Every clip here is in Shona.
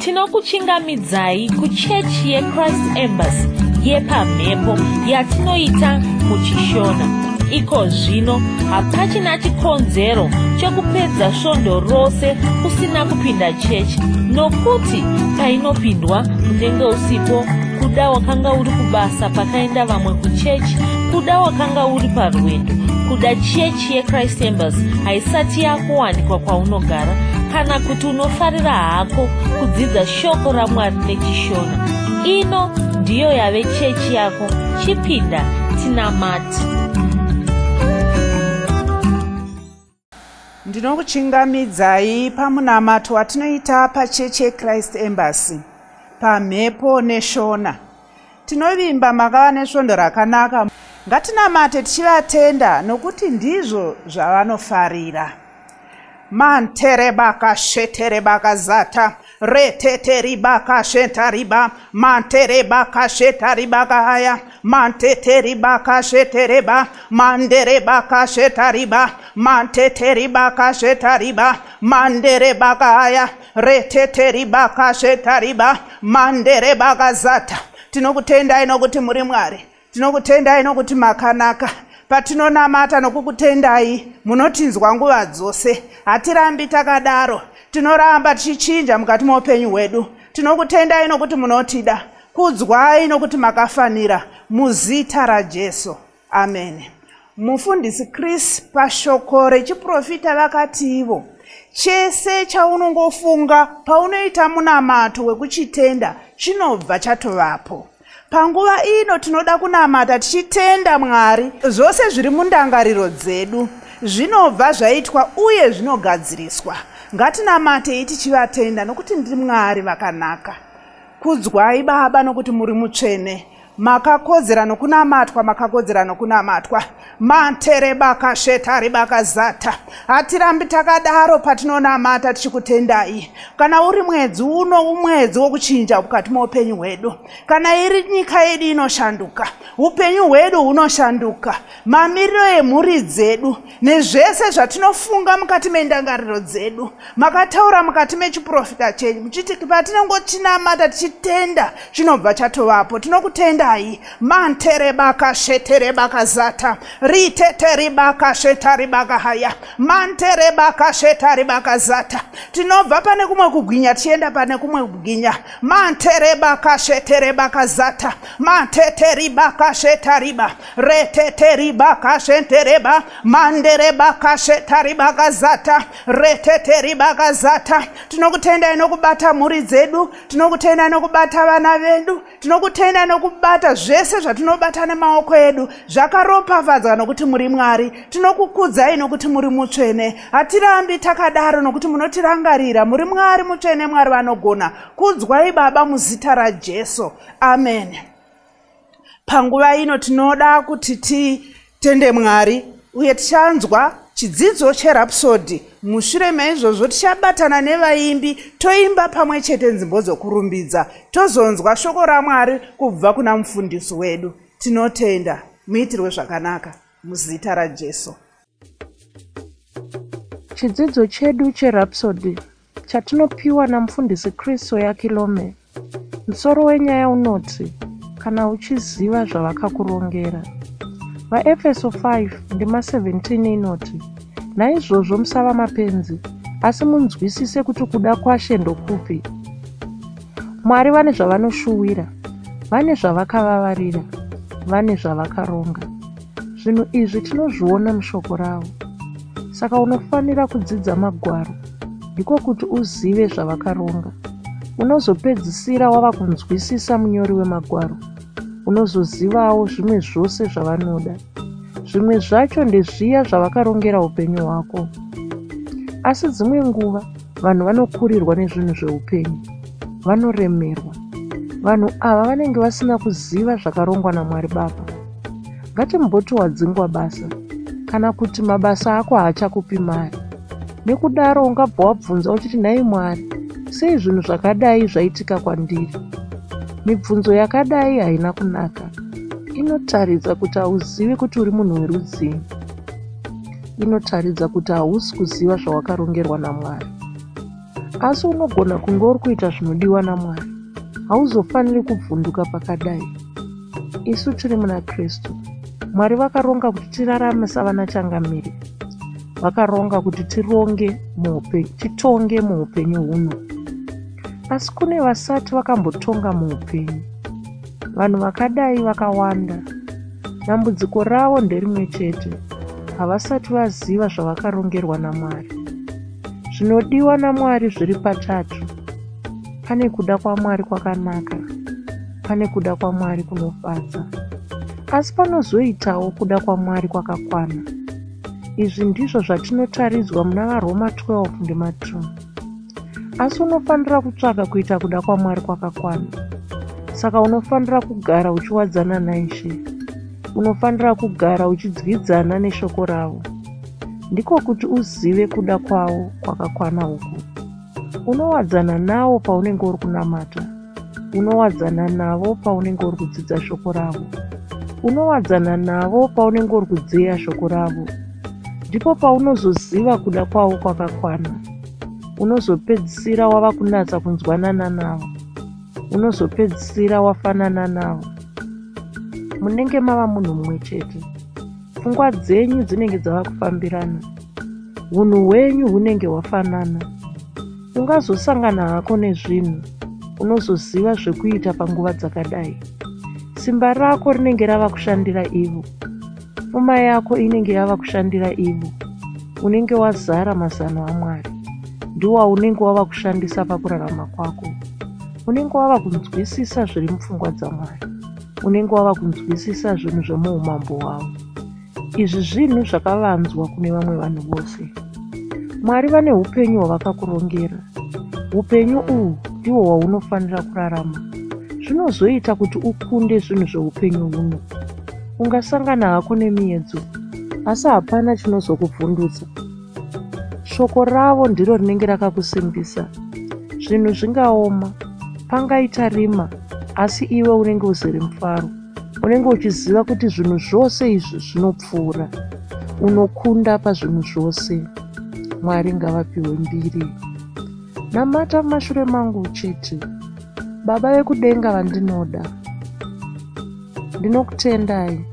Tinokuchingamidzai kuchechi yeChrist Embassy yepamhepo yatinoita muchishona. Iko zvino hapachina chikonzero chokupedza svondo rose usina kupinda chechi, nokuti painopindwa unenge usipo, kuda wakanga uri kubasa pakaenda vamwe kuchechi, kuda wakanga uri parwendo, kuda chechi yeChrist Embassy haisati yakuwanikwa kwaunogara, kana kuti unofarira hako kudzidza shoko raMwari nechishona. Ino ndiyo yave chechi yako. Chipinda tinamati. Ndinokuchingamidzai pamunamato watinoita pachechi yeChrist Embassy pamhepo neshona. Tinovimba makava nesvondo rakanaka. Ngatinamate tichivatenda nokuti ndizvo zvavanofarira. Manterebaka sheterebaka zata reteteribaka shetariba manterebaka shetaribaka haya manteteribaka shetereba manderebaka shetariba manteteribaka shetariba manderebaka haya reteteribaka shetariba manderebaka zata. Tinokutendai nokuti muri Mwari, tinokutendai nokuti makanaka. Patinonamata nokukutendai munotinzwa nguva dzose. Hatirambi takadaro, tinoramba tichichinja mukati muupenyu hwedu. Tinokutendai nokuti munotida, kudzwai nokuti makafanira, muzita raJesu. Amen. Mufundisi Chris pashoko rechiprofita vakati ivo, chese chaunongofunga paunoita munamato wekuchitenda chinobva chatovapo. Panguva ino tinoda kunamata tichitenda Mwari. Zvose zviri mundangariro dzedu zvinobva zvaitwa uye zvinogadziriswa. Ngatinamate tichivatenda nokuti ndiri Mwari vakanaka. Kudzwai Baba nokuti muri mutsvene. Makakodzera nokunamatwa, makakodzera nokunamatwa. Manterebaka shetaribaka zata. Hatirambi takadaro patinonamata tichikutendai. Kana uri mwedzi uno umwedzi wokuchinja mukati muupenyu hwedu. Kana iri nyika yedu inoshanduka, upenyu hwedu hunoshanduka. Mamiriro emhuri dzedu nezvese zvatinofunga mukati mendangariro dzedu makataura mukati mechiprofita chenyu muchiti patinongotinamata tichitenda chinobva chatovapo. Tinokutendai. Manterebaka sheterebaka zata riteteribaka shetaribaka haya manterebaka shetaribaka zata. Tinobva pane kumwe kugwinya tienda pane kumwe kugwinya. Manterebaka sheterebaka zata manteteribaka shetariba reteteribaka shetereba manderebaka shetaribaka zata reteteribaka zata. Tinokutendai nokubata mhuri dzedu, tinokutendai nokubata vana vedu, tinokutendai nokubata zvese zvatinobata nemaoko edu zvakaropafadzwa nokuti muri Mwari. Tinokukudzai nokuti muri mutsvene. Hatirambi takadaro nokuti munotirangarira. Muri Mwari mutsvene, Mwari vanogona. Kudzwai Baba muzita raJesu. Amen. Panguva ino tinoda kuti titende Mwari uye tichanzwa chidzidzo cherapsodi. Mushure maizvozvo tichabatana nevaimbi toimba pamwe chete nzimbo dzokurumbidza, tozonzwa shoko raMwari kubva kuna mufundisi wedu. Tinotenda. Muitirwe zvakanaka muzita raJesu. Chidzidzo chedu cherapsodi chatinopiwa namufundisi Chris Oyakilome. Musoro wenyaya unoti, kana uchiziva zvavakakurongera. VaEfeso 5:17 inoti, naizvozvo musava mapenzi, asi munzwisise kuti kuda kwaShe ndokupi. Mwari vane zvavanoshuwira, vane zvavakavavarira, vane zvavakaronga. Zvinhu izvi tinozviona mushoko ravo. Saka unofanira kudzidza magwaro, ndiko kuti uzive zvavakaronga. Unozopedzisira wava kunzwisisa munyori wemagwaro. Unozozivawo zvimwe zvose zvavanoda. Zvimwe zvacho ndezviya zvavakarongera upenyu hwako. Asi dzimwe nguva vanhu vanokurirwa nezvinhu zveupenyu, vanoremerwa. Vanhu ava vanenge vasina kuziva zvakarongwa naMwari Baba. Ngatimboti wadzingwa basa, kana kuti mabasa ako haachakupi mari. Nekudaro ungabva wabvunza uchiti, nhai Mwari, sei zvinhu zvakadai zvaitika kwandiri? Mibvunzo yakadai haina kunaka. Inotaridza kuti hauzivi kuti uri munhu werudzii. Inotaridza kuti hausi kuziva zvawakarongerwa naMwari. asi unogona kunge uri kuita zvinodiwa naMwari. Hauzofaniri kubvunduka pakadai. Isu tiri muna Kristu, Mwari vakaronga kuti tirarame savana changamiri. Vakaronga kuti titonge muupenyu huno. Asi kune vasati vakambotonga muupenyu. Vanhu vakadai vakawanda. Dambudziko ravo nderimwe chete. Havasati vaziva zvavakarongerwa naMwari. Zvinodiwa naMwari zviri patatu. Pane kuda kwaMwari kwakanaka. Pane kuda kwaMwari kunofadza. Asi panozoitawo kuda kwaMwari kwakakwana. Izvi ndizvo zvatinotaridzwa muna vaRoma 12:2. Asi unofanira kutsvaka kuita kuda kwaMwari kwakakwana. Saka unofanira kugara uchiwadzana naIshe. Unofanira kugara uchidyidzana neshoko ravo. Ndiko kuti uzive kuda kwavo kwakakwana uku. Unowadzana navo paunenge uri kunamata. Unowadzana navo paunenge uri kudzidza shoko ravo. Unowadzana navo paunenge uri kudzeya shoko ravo. Ndipo paunozoziva kuda kwavo kwakakwana. Unozopedzisira wava kunatsa kunzwanana navo. Unozopedzisira wafanana navo. Munenge mava munhu mumwe chete. Pfungwa dzenyu dzinenge dzava kufambirana. Hunhu hwenyu hunenge hwafanana. Ungazosangana hako nezvinhu. Unozoziva zvekuita panguva dzakadai. Simba rako rinenge rava kushandira ivo. Pfuma yako inenge yava kushandira ivo. Unenge wazara mazano aMwari. Ndiwo unenge wava kushandisa pakurarama kwako. Unenge wava kunzwisisa zviri mupfungwa dzaMwari. Unenge wava kunzwisisa zvinhu zvemuumambo hwavo. Izvi zvinhu zvakavanzwa kune vamwe vanhu vose. Mwari vane upenyu hwavakakurongera. Upenyu uhu ndihwo hwaunofanira kurarama. Zvinozoita kuti ukunde zvinhu zveupenyu huno. Ungasangana hako nemiedzo, asi hapana chinozokuvhundutsa. Shoko ravo ndiro rinenge rakakusimbisa. Zvinhu zvingaoma, pangaita rima, asi iwe unenge uzere mufaro. Unenge uchiziva kuti zvinhu zvose izvi zvinopfuura. Unokunda pazvinhu zvose. Mwari ngavapiwe mbiri. Namata mumashure mangu chete. Baba vekudenga vandinoda. Ndinokutendai.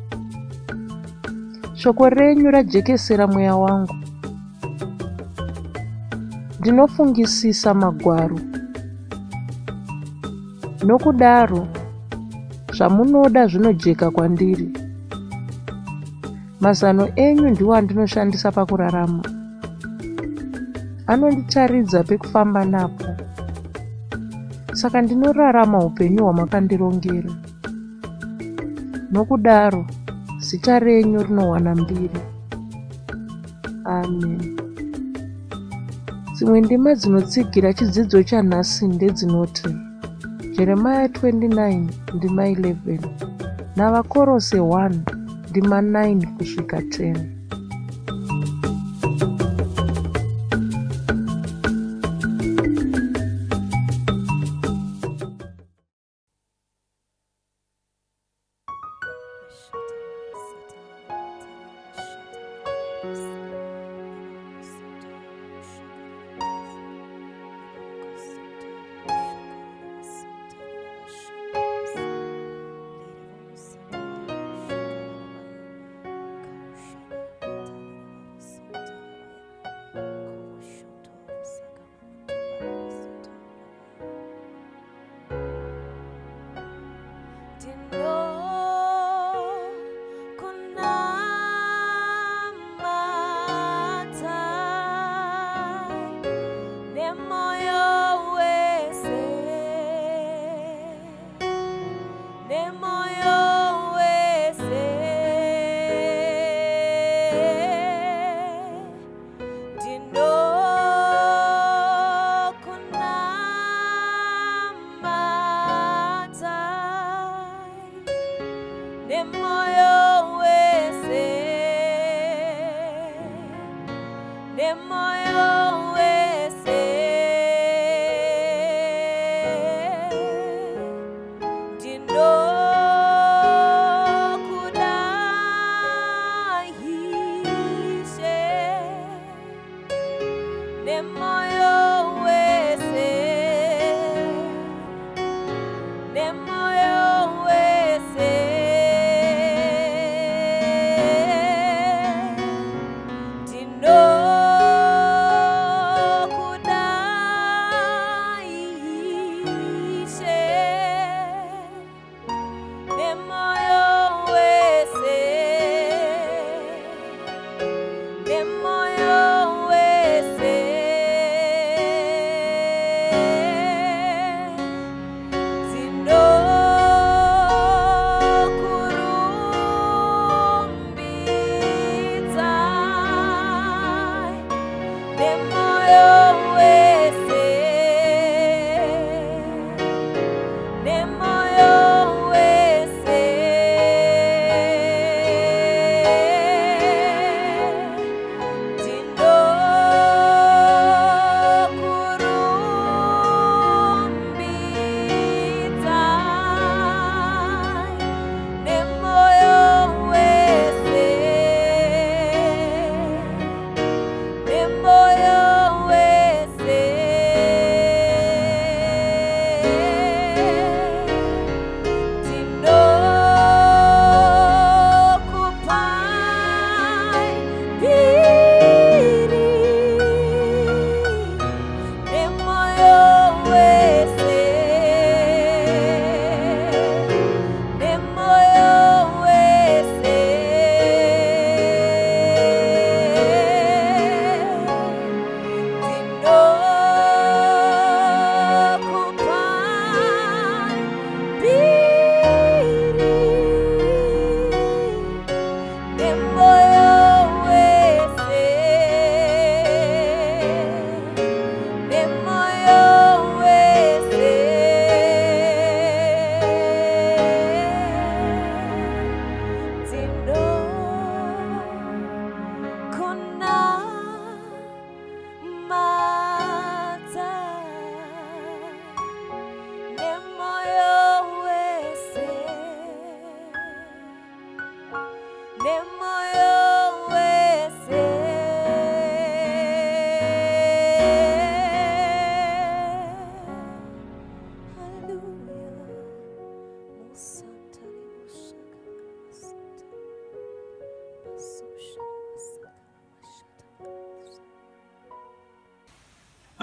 Shoko renyu rajekesera mweya wangu. Ndinofungisisa magwaro. Nokudaro, zvamunoda zvinojeka kwandiri. Mazano enyu ndiwo andinoshandisa pakurarama. Anonditaridza pekufamba napo. Saka ndinorarama upenyu hwamakandirongera. Nokudaro, zita renyu rinowana mbiri. Amen. Dzimwe ndima dzinotsigira chidzidzo chanhasi ndedzinoti Jeremiah 29 ndima 11 navakorose 1 ndima 9 kusvika 10.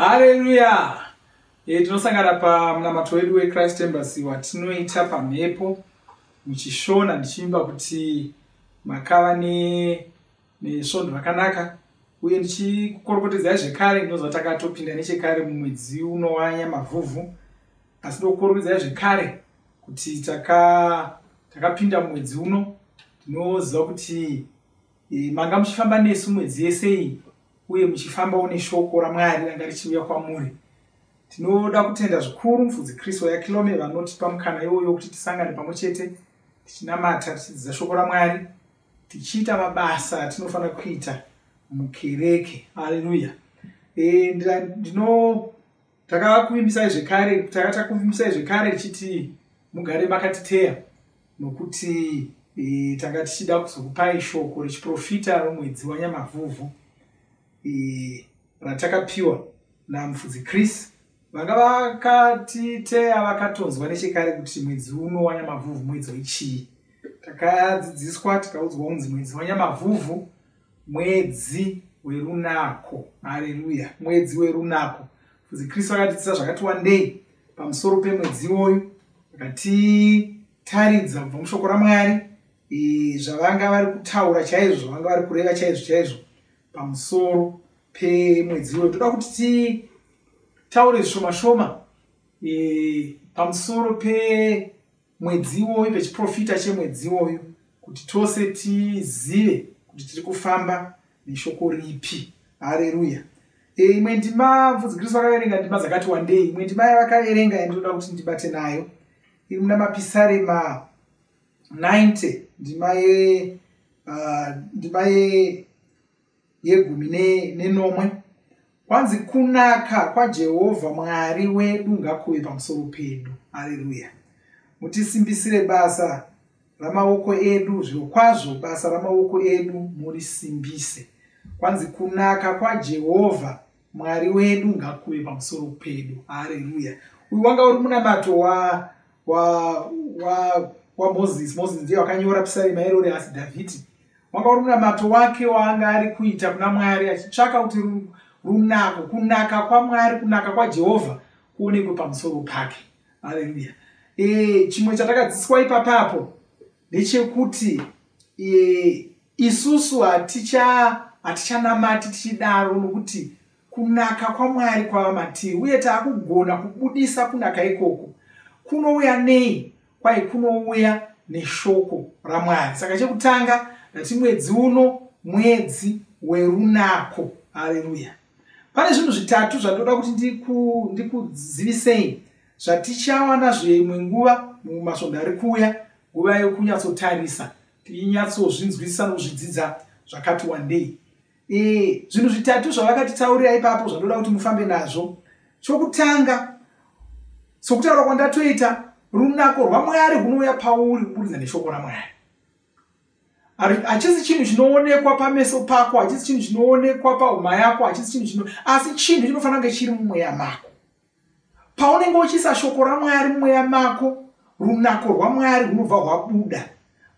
Haleluya. Tinosangana pamunamato wedu weChrist Embassy watinoita pamhepo muchishona ndichimba kuti makava nesvondo rakanaka uye ndichikukorokotedzai zvekare ndinozva takatopinda nechekare mumwedzi uno wanyamavhuvhu asi ndokukorokotedzai zvekare kuti takapinda mumwedzi uno ndinoziva kuti manga muchifamba nesu mwedzi yese iyi uye muchifambawo neshoko raMwari ranga richiuya kwamuri. Tinoda kutenda zvikuru mufudzi Kristu yaKilome vanotipa mukana iwoyo kuti tisangane pamwe chete tichinamata tichidzidza shoko raMwari tichiita mabasa tinofanira kuita mukereke. Haleluya. Takakuvimbisai zvekare tichiti mugare makatiteya nokuti tanga tichida kuzokupai shoko rechiprofita romwedzi wanyamavhuvhu ratakapiwa namufudzi Chris. Vanga vakatiteya vakatonzwa nechekare kuti mwedzi uno wanyamavhuvhu mwedzi wechii. Takadzidziswa tikaudzwa kunzi mwedzi wanyamavhuvhu mwedzi werunako. Haleluya. Mwedzi werunako. Mufudzi Chris vakatidzisa zvakati wandei pamusoro pemwedzi iwoyu, vakatitaridza kubva mushoko raMwari zvavanga vari kutaura chaizvo, zvavanga vari kureva chaizvo pamusoro pemwedzi iwoyu. Toda kuti taure zvishoma pamusoro pemwedzi iwoyu, pechiprofita chemwedzi iwoyu, kuti tose tizive kuti tiri kufamba neshoko ripi. Haleluya. Imwe ndima mufudzi Kristu vakaverenga ndima dzakati wandei. Imwe ndima yavakaverenga yandinoda kuti ndibate nayo iri muna Mapisarema 90 ndima ye10 kwanzi kunaka kwaJehovha Mwari wedu ngakuve pamusoro pedu. Haleluya. Mutisimbisire basa ramaoko edu, zvirokwazvo basa ramaoko edu murisimbise. Kwanzi kunaka kwaJehovha Mwari wedu ngakuve pamusoro pedu. Haleluya. Uyu wanga uri munamato wa Moses. Moses ndiye wakanyora Pisarema irori, asi Dhavhidhi wanga uri munamato wake waanga ari kuita kuna Mwari achitsvaka kuti kunaka kwaMwari, kunaka kwaJehovha kuonekwe pamusoro pake. Haleluya. Chimwe chatakadzidziswa ipapapo ndechekuti isusu hatichanamati tichidaro nokuti kunaka kwaMwari kwava matiri uye taakugona kubudisa kunaka ikoko. Kunouya nei? Kwai kunouya neshoko raMwari. Saka chekutanga ndati mwedzi uno mwedzi werunako. Haleluya. Pane zvinhu zvitatu zvandoda kuti ndikuzivisei zvatichawana zvimwe nguva mumasvondo ari kuuya, nguva yokunyatsotarisa tinyatsozvinzwisisa nokuzvidzidza zvakati wandei. Zvinhu zvitatu zvavakatitaurira ipapo zvandoda kuti mufambe nazvo. Chokutanga, sokutaura kwandatoita, runako rwaMwari runouya pauri kubudikidza neshoko raMwari. Hachisi chinhu chinoonekwa pameso pako, hachisi chinhu chinoonekwa pahuma yako, asi chinhu chinofanira kunge chiri mumweya mako. Paunenge uchiisa shoko raMwari mumweya mako, runako rwaMwari runobva rwabuda.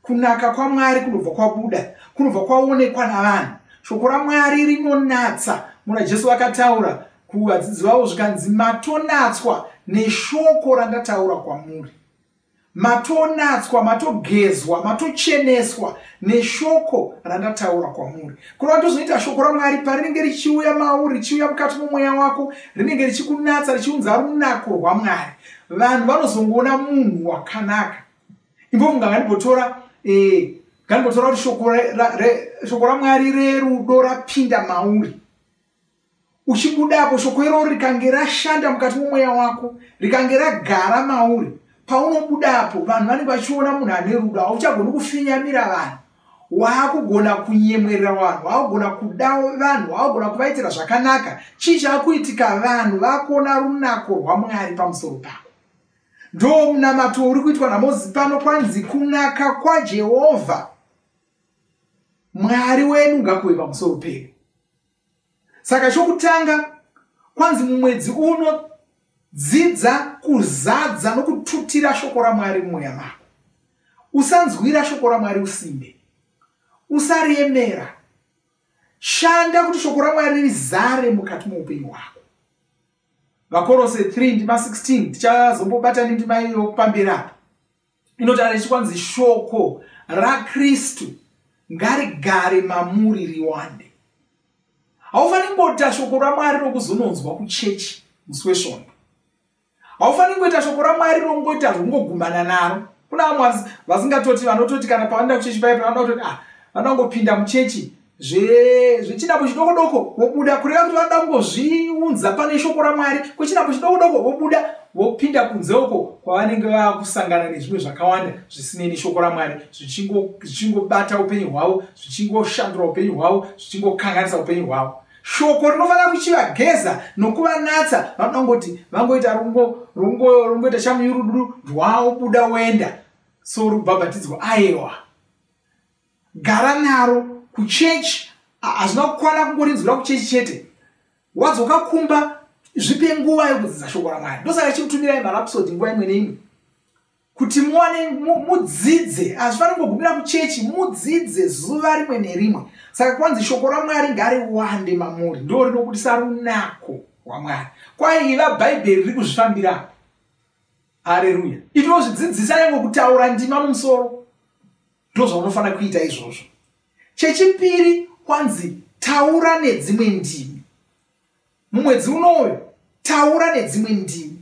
Kunaka kwaMwari kunobva kwabuda, kunobva kwaonekwa navanhu. Shoko raMwari rinonatsa. Muna Jesu akataura kuvadzidzi vavo zvikanzi matonatswa neshoko randataura kwamuri. Matonatswa, matogezwa, matocheneswa neshoko randataura kwamuri. Kureva ndozvinoita shoko raMwari parinenge richiuya mauri, richiuya mukati momweya wako, rinenge richikunatsa, richiunza runako rwaMwari. Vanhu vanozongoona munhu wakanaka. Imbobvu ngandimbotora kuti shoko raMwari rerudo rapinda mauri. Uchibudapo shoko iroro rikange rashanda mukati momweya wako, rikange ragara mauri, paunobudapo vanhu vanenge vachiona munhu ane rudo. Hauchagoni kufinyamira vanhu, waakugona kunyemwerera vanhu, waakugona kuda vanhu, waakugona kuvaitira zvakanaka. Chii chaakuitika? Vanhu vakuona runako rwaMwari pamusoro pako. Ndo munamato uri kuitwa naMozisi pano, kwanzi kunaka kwaJehovha Mwari wenu ngakuve pamusoro pedu. Saka chokutanga, kwanzi mumwedzi uno dzidza kuzadza nokututira shoko raMwari mumweya mako. Usanzwira shoko raMwari usimbe, usaremera. Shanda kuti shoko raMwari rizare mukati muupenyu hwako. vakorose 3 ndima 16 tichazombobatani ndima iyo kupambira apa. Inotaura chikwanzi shoko raKristu ngarigare mamuri riwande. Haufaniri kungoita shoko raMwari rokuzononzwa kuchechi musi wesvondo. Haufaniri kungoita shoko raMwari rongoita zvongogumana naro. Kuna vamwe vasingatoti vanototi kana pavanoenda kuchechi paipa vanoda kutoti vanongopinda muchechi zvechinapo chidoko vobuda kureva kuti vanoda kungozviunza pane shoko raMwari. Kwechinapo chidoko vobuda vopinda kunze uko kwavanenge vakusangana nezvimwe zvakawanda zvisinei neshoko raMwari, zvichingobata upenyu hwavo, zvichingoshandura upenyu hwavo, zvichingokanganisa upenyu hwavo. Shoko rinofanira kuchivageza nokuvanatsa. Vanongoti vangoita rungoita chamuyuruduru rwavo buda wenda so rubhabhatidzwa. Aiwa, gara naro kuchechi. Hazvina kukwana kungorinzwira kuchechi chete. Wadzoka kumba zvipe nguva yekudzidza shoko raMwari. Ndosaka chikutumirai marapsodi nguva imwe neimwe kuti muone mudzidze. Hazvifaniri kungogumira kuchechi, mudzidze zuva rimwe nerimwe. Saka kwanzi shoko raMwari ngariwande mamuri, ndo rinobudisa runako rwaMwari. Kwaiva bhaibheri riri kuzvifambira. Haleluya. Itinozvidzidzisa nengokutaura ndima mumusoro. Ndo zvaunofanira kuita izvozvo. Chechipiri kwanzi taura nedzimwe ndimi. Mumwedzi unoyo taura nedzimwe ndimi.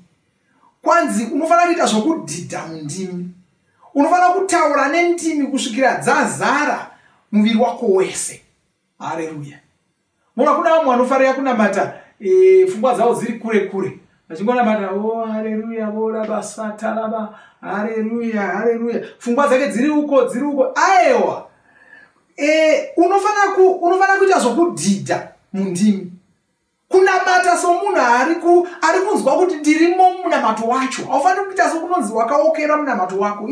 Kwanzi unofanira kuita zvokudhidha mundimi. Unofanira kutaura nendimi kusvikira dzazara muviri wako wese. Haleluya. Mona kuna vamwe vanofarira kunamata pfungwa dzavo dziri kure kure. Vachingonamata haleluya vorabasata laba haleluya haleluya. Pfungwa dzake dziri uko. Aiwa. Unofanira kuita zvokudhidha mundimi. Kunamata somunhu ari kunzwa kuti ndirimo munamato wacho. Haufaniri kuita sokunonzi wakaokera munamato wako.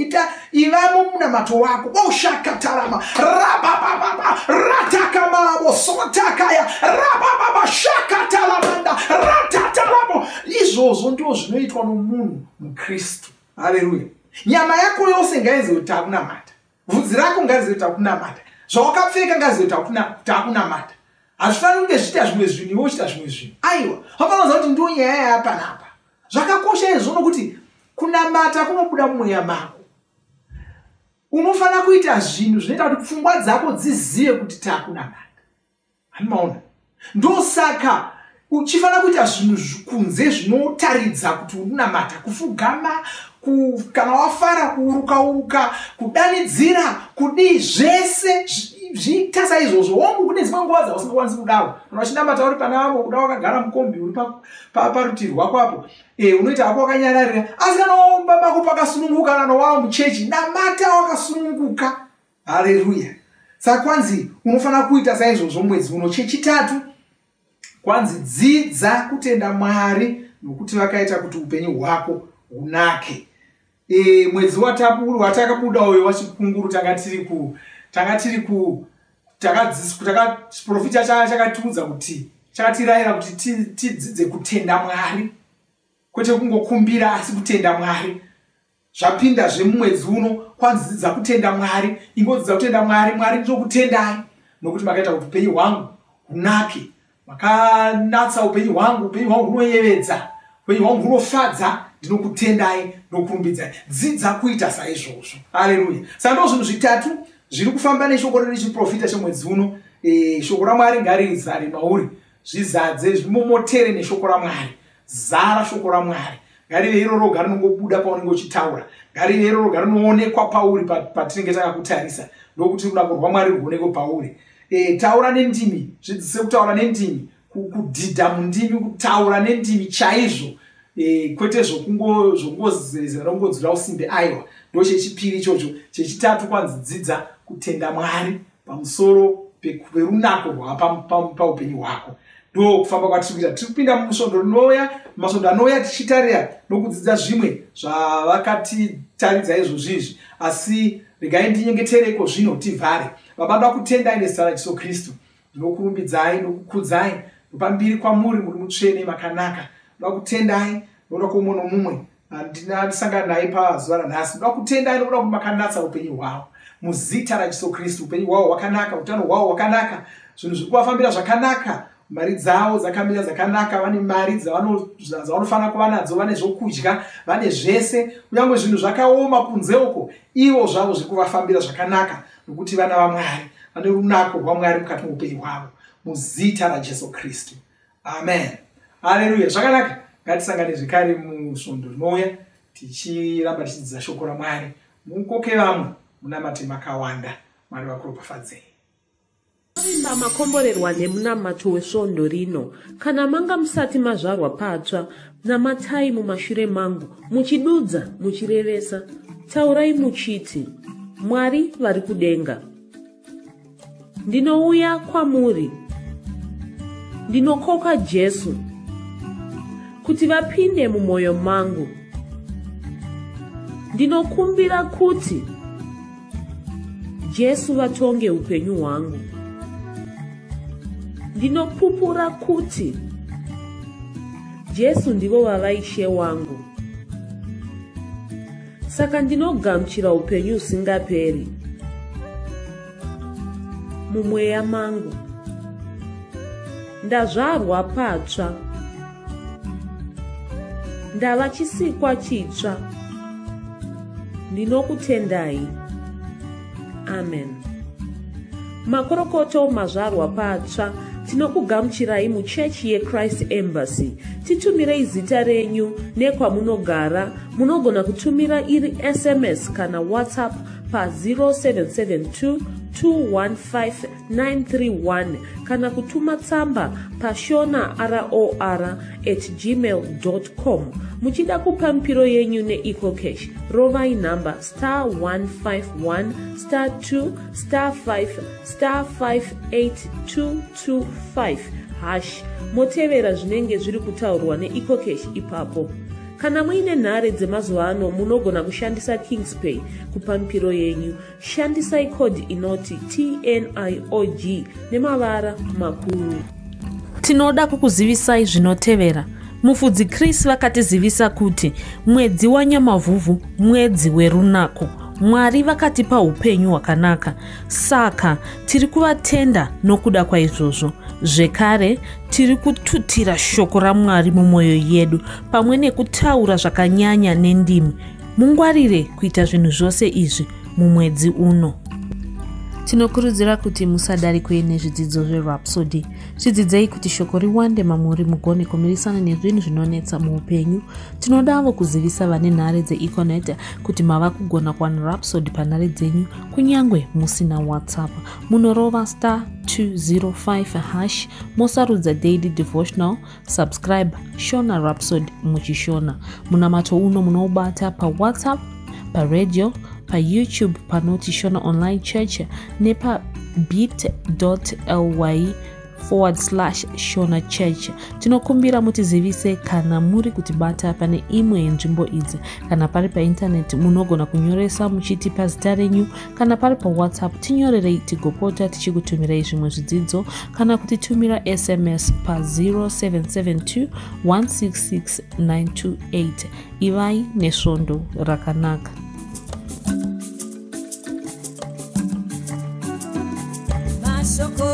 Ivamo munamato wako. Oshakatarama rabababa ratakamabo sotakaya rabababa shakatalamanda ratatarabo. Izvozvo ndizvo zvinoitwa nomunhu muKristu. Haleluya. Nyama yako yose ngaizive kuti takunamata. Vhudzi rako ngarizive kuti takunamata. Zvawakapfeka ngarizive kuti takunamata. Hazvifaniri kunge zviita zvimwe zvinhu iwe uchita zvimwe zvinhu. Aiwa, hapana kuti ndo nyaya yapa napa. Zvakakosha izvo nokuti kunamata kunobuda mumweya mako. Unofanira kuita zvinhu zvinoita kuti pfungwa dzako dzizive kuti takunamata. Hanimaona. Ndosaka uchifanira kuita zvinhu kunze zvinotaridza kuti unamata, kufugama, kana wafara kuuruka, kudanidzira, kudii zvese zviita saizvozvo. Wangu kune dzimwe nguva dzausingakwanisi kudaro. Unochinamata uri pana vamwe kuda wakagara mukombi uri parutivi rwako apo. Unoita hako wakanyararira. Asi kana waomba bako pakasununguka kana wawa muchechi, namata wakasununguka. Haleluya. Saka kwanzi unofanira kuita saizvozvo mwedzi uno. Chechitatu kwanzi dzidza kutenda Mwari nokuti vakaita kuti upenyu hwako hunake. Mwedzi watakabuda uyo wachikunguru profita chakatiudza kuti chakatirayira kuti tidzidze kutenda Mwari, kwete kungokumbira asi kutenda Mwari. Zvapinda zvemumwedzi uno kwanzi dzidza kutenda Mwari. Ingodzidza kutenda Mwari. Mwari ndinokutendai nokuti makaita kuti upenyu hwangu hunake. Makanatsa upenyu hwangu hunoyevedza, upenyu hwangu hunofadza. Ndinokutendai nokurumbidzai. Dzidza kuita saizvozvo. Haleluya. Saka ndo zvinhu zvitatu zviri kufamba neshoko rechiprofita chemwedzi uno. Shoko raMwari ngarizare mauri, zvizadze zvimomotere neshoko raMwari. Zara shoko raMwari. Ngarive iro roga rinongobuda paunenge uchitaura. Ngarive iro roga rinoonekwa pauri patinenge takakutarisa. Ndokuti runako rwaMwari rwuonekwe pauri. Taura nendimi, zvidzise kutaura nendimi, kudhidha mundimi, kutaura nendimi chaizvo. Kwete zvongodzira usimbe. Aiwa, ndo chechipiri ichocho. Chechitatu kwanzi dzidza kutenda Mwari pamusoro perunako paupenyu hwako. Ndo kufamba kwatiri kuita. Tiri kupinda mumusvondo rinouya, masvondo anouya tichitarira nokudzidza zvimwe zvavakatitaridza izvozvizvi. Asi regai ndinyengetereko zvino tivhare. Baba, ndakutendai nezita raJesu Kristu. Ndinokurumbidzai, ndinokukudzai. Ndopambiri kwamuri muri mutsvene makanaka. Ndakutendai nokuda kwoumwe nomumwe ndisangana naye pazuva ranhasi. Ndakutendai nokuda kuti makanatsa upenyu hwavo muzita raJesu Kristu. Upenyu hwavo hwakanaka, utano hwavo hwakanaka, zvinhu zviri kuvafambira zvakanaka mari dzavo dzakamira zvakanaka, vane mari dzavanofanira kuva nadzo, vane zvokudya, vane zvese, kunyange zvinhu zvakaoma kunze uko, ivo zvavo zviri kuvafambira zvakanaka nokuti vana vaMwari, vane runako rwaMwari mukati muupenyu hwavo, muzita raJesu Kristu. Amen. Haleluya. Zvakanaka, ngatisangane zvekare musvondo rinouya tichiramba tichidzidzisa shoko raMwari. Mukoke vamwe munamate makawanda. Mwari vakuropafadzei. Vimba makomborerwa nemunamato wesvondo rino. Kana manga musati mazvarwa patsva, namatai mumashure mangu, muchidudza, muchirevesa, taurai muchiti, Mwari vari kudenga, ndinouya kwamuri, ndinokoka Jesu kuti vapinde mumwoyo mangu, ndinokumbira kuti Jesu vatonge upenyu hwangu, ndinopupura kuti Jesu ndivo vavaishe wangu. Saka ndinogamuchira upenyu usingaperi mumweya mangu. Ndazvarwa patsva, ndava chisikwa chitsva. Ndinokutendai. Amen. Makorokoto mazvarwa patsva, tinokugamuchirai muchechi yeChrist Embassy. Titumirei zita renyu nekwamunogara. Munogona kutumira iri SMS kana WhatsApp pa 0772 215 kana kutuma tsamba pa shonaror@gmail.com. Muchida kupa mpiro yenyu neEcocash, rovai namba *151*2*5*58225# motevera zvinenge zviri kutaurwa neEcocash ipapo. Kana muine nhare dzemazuva ano, munogona kushandisa KingsPay kupa mpiro yenyu. Shandisai kodi inoti TNIOG nemavara makuru. Tinoda kukuzivisai zvinotevera. Mufudzi Chris vakatizivisa kuti mwedzi wanyamavhuvhu mwedzi werunako. Mwari vakatipa upenyu hwakanaka, saka tiri kuvatenda nokuda kwaizvozvo. Zvekare tiri kututira shoko raMwari mumwoyo yedu pamwe nekutaura zvakanyanya nendimi. Mungwarire kuita zvinhu zvose izvi mumwedzi uno. Tinokurudzira kuti musadarikwe nezvidzidzo zveRhapsody. Zvidzidzei kuti shoko riwande mamuri mugone kumirisana nezvinhu zvinonetsa muupenyu. Tinodavo kuzivisa vane nhare dzeEconet kuti mava kugona kuwana Rhapsody panhare dzenyu kunyangwe musina WhatsApp. Munorova *205# mosarudza Daily Devotional, subscribe Shona Rhapsody muchishona. Munamato uno munoubata pa WhatsApp, pa radio, pa YouTube panoti Shona Online Church nepa bit.ly/Shona Church. Tinokumbira mutizivise kana muri kutibata pane imwe yenzvimbo idzi. Kana pari pa internet munogona kunyoresa muchitipa zita renyu. Kana pari pa WhatsApp tinyorerei tigopota tichikutumirai zvimwe zvidzidzo. Kana kutitumira SMS pa 0772 166 928. Ivai nesvondo rakanaka. Soko